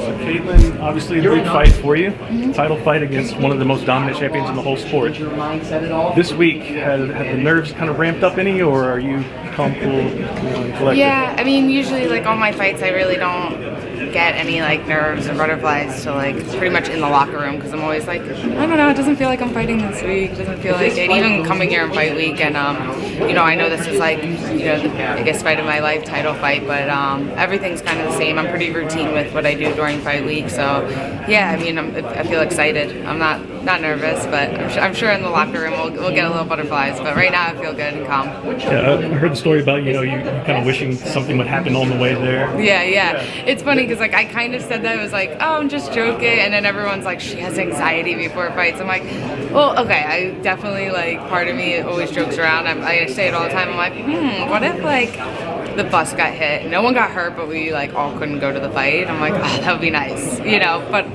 So Katlyn, obviously a big fight for you. Title fight against one of the most dominant champions in the whole sport. This week, have the nerves kind of ramped up any, or are you calm, cool, and collected? Yeah, I mean, usually like all my fights, I really don't get any like nerves or butterflies till like pretty much in the locker room, because I'm always like, I don't know, it doesn't feel like I'm fighting this week. It doesn't feel like it. Even coming here in fight week, and you know, I know this is like, you know, the biggest fight of my life, title fight, but everything's kind of the same. I'm pretty routine with what I do during fight week, so yeah, I mean, I feel excited. I'm not nervous, but I'm sure in the locker room we'll get a little butterflies. But right now I feel good and calm. Yeah, I heard the story about you kind of wishing something would happen on the way there. Yeah. It's funny because like I kind of said that, I was like, oh, I'm just joking, and then everyone's like, she has anxiety before fights. I'm like, well, okay, I definitely, like, part of me always jokes around. I say it all the time. I'm like, what if like the bus got hit, no one got hurt, but we like all couldn't go to the fight? I'm like, oh, that would be nice, you know. But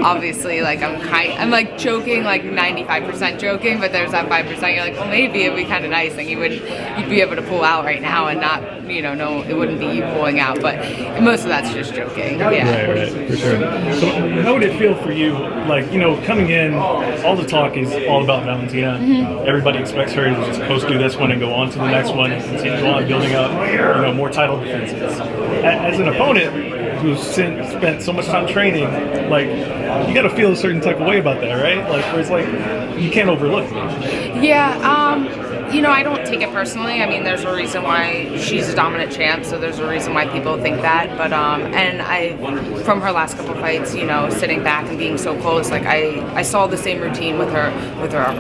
obviously, like, I'm like joking, like 95% joking, but there's that 5% you're like, well, maybe it'd be kind of nice, and you'd be able to pull out right now and not, you know, no, it wouldn't be you pulling out, but most of that's just joking. Yeah. Right, for sure. So how would it feel for you, like, you know, coming in, all the talk is all about Valentina. Everybody expects her to just post do this one and go on to the next one and continue on building up, you know, more title defenses. As an opponent who's spent so much time training, like, you got to feel a certain type of way about that, right? Like, where it's like, you can't overlook it. Yeah, you know, I don't take it personally. I mean, there's a reason why she's a dominant champ, so there's a reason why people think that. But and from her last couple fights, you know, sitting back and being so close, like I saw the same routine with her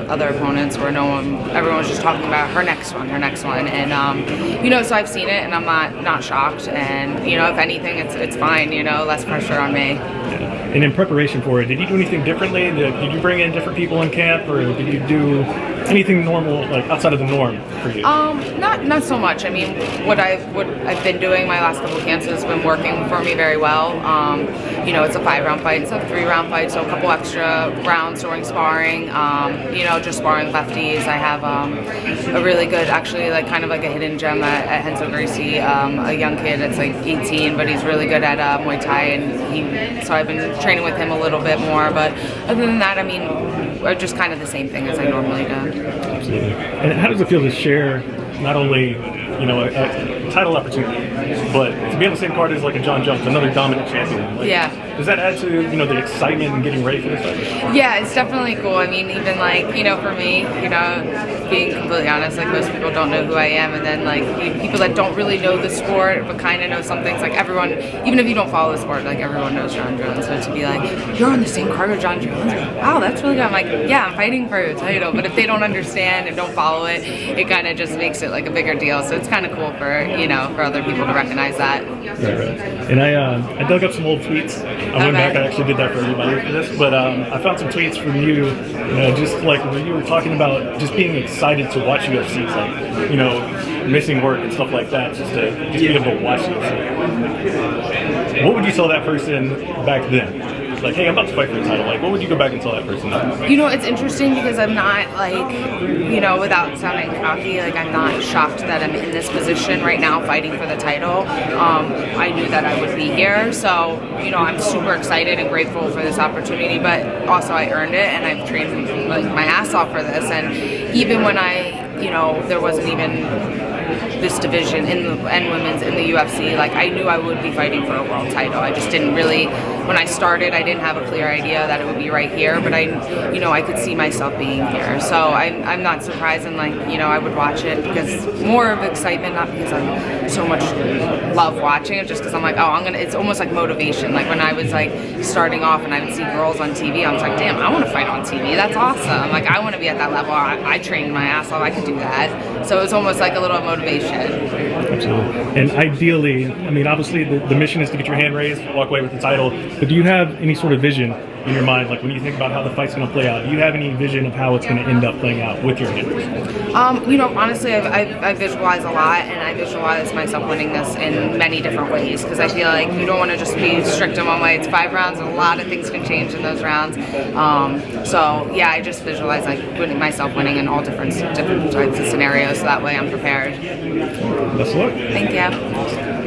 other opponents, where everyone was just talking about her next one, and you know, so I've seen it, and I'm not shocked, and you know, if anything, it's fine, you know, less pressure on me. Yeah. And in preparation for it, did you do anything differently? Did you bring in different people in camp, or did you do anything normal, like outside of the norm for you? Not so much. I mean, what I've been doing my last couple of camps has been working for me very well. You know, it's a 5-round fight instead of 3-round fight, so a couple extra rounds during sparring. You know, just sparring lefties. I have a really good, actually, like kind of like a hidden gem at Henzo Gracie, a young kid that's like 18, but he's really good at Muay Thai, and so I've been training with him a little bit more. But other than that, I mean, we're just kind of the same thing as I normally do. Absolutely. And how does it feel to share not only, you know, a title opportunity, but to be on the same card as like a John Jones, another dominant champion? Like, yeah. Does that add to, you know, the excitement and getting ready for this fight? Yeah, it's definitely cool. I mean, even like, you know, for me, you know, being completely honest, like most people don't know who I am, and then like people that don't really know the sport but kind of know some things, like everyone, even if you don't follow the sport, like everyone knows John Jones. So to be like, you're on the same card with John Jones, like, wow, that's really good. I'm like, yeah, I'm fighting for a title, but if they don't understand and don't follow it, it kind of just makes it like a bigger deal. So it's kind of cool for, you know, for other people to recognize that. Right. And I dug up some old tweets. I went back. I actually did that for everybody for this, but I found some tweets from you, you know, just like when you were talking about just being excited to watch UFC, like, you know, missing work and stuff like that, just be able to watch UFC. What would you tell that person back then? Like, hey, I'm about to fight for the title. Like, what would you go back and tell that person? You know, it's interesting because I'm not, like, you know, without sounding cocky, like, I'm not shocked that I'm in this position right now fighting for the title. I knew that I would be here, so, you know, I'm super excited and grateful for this opportunity, but also I earned it, and I've trained, like, my ass off for this, and even when you know, there wasn't even this division and women's in the UFC, like, I knew I would be fighting for a world title. I just didn't really, when I started, I didn't have a clear idea that it would be right here, but I, you know, I could see myself being here. So I'm not surprised, and like, you know, I would watch it because more of excitement, not because I so much love watching it, just because I'm like, oh, it's almost like motivation. Like when I was like starting off and I would see girls on TV, I was like, damn, I want to fight on TV. That's awesome. Like I want to be at that level. I trained my ass off. I could do that. So it was almost like a little motivation. Absolutely. And ideally, I mean, obviously the mission is to get your hand raised, walk away with the title, but do you have any sort of vision in your mind, like when you think about how the fight's going to play out, do you have any vision of how it's going to end up playing out with your hand raised? You know, honestly, I visualize a lot, and I visualize myself winning this in many different ways, because I feel like you don't want to just be strict in one way. It's 5 rounds, and a lot of things can change in those rounds. So yeah, I just visualize like myself winning in all different types of scenarios, so that way I'm prepared. Best of luck. Thank you.